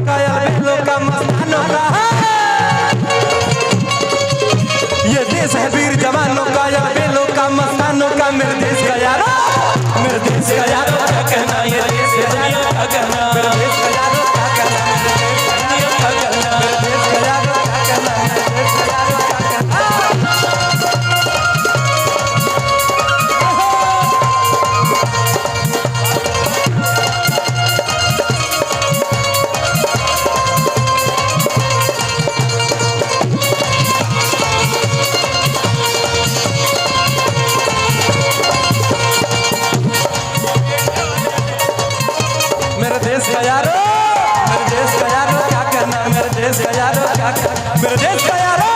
का अलबेलों का मस्तानों का, ये देश है वीर जवानों का अलबेलों का मस्तानों का। मेरे देश का यारो, मेरे देश का यारो क्या कहना, ये देश का यारो क्या कहना, मेरे देश का यारो क्या कहना, मेरे देश का यारो क्या कहना, मेरे देश का यारो क्या कहना, मेरे देश का यारो क्या कहना। मेरे देश का यारो, मेरे देश का यारो क्या करना, मेरे देश का यारो क्या करना, मेरे देश का यारो,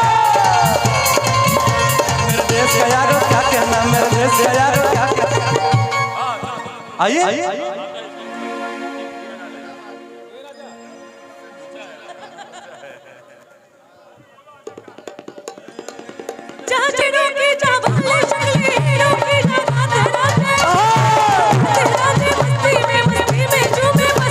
मेरे देश का यारो क्या कहना, मेरे देश का यारो क्या कहना। आइए देश का यारो क्या कहना, मेरे देश का यारो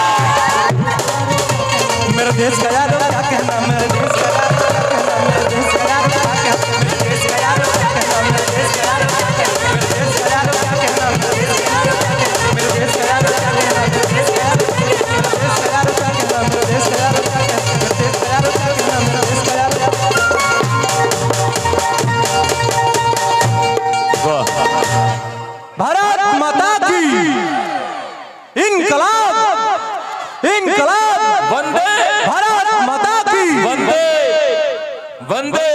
क्या कहना, मेरे देश का यारो क्या कहना, मेरे देश का यारो क्या कहना, मेरे देश का यारो क्या कहना, मेरे देश का यारो क्या कहना, मेरे देश का यारो क्या कहना, मेरे देश का यारो क्या कहना, मेरे देश का यारो क्या कहना, मेरे देश का यारो क्या कहना, मेरे देश का यारो क्या कहना, मेरे देश का यारो क्या कहना, मेरे देश का यारो क्या कहना। भारत माता की इनकलाब, इनकलाब, वंदे भारत माता की, वंदे वंदे।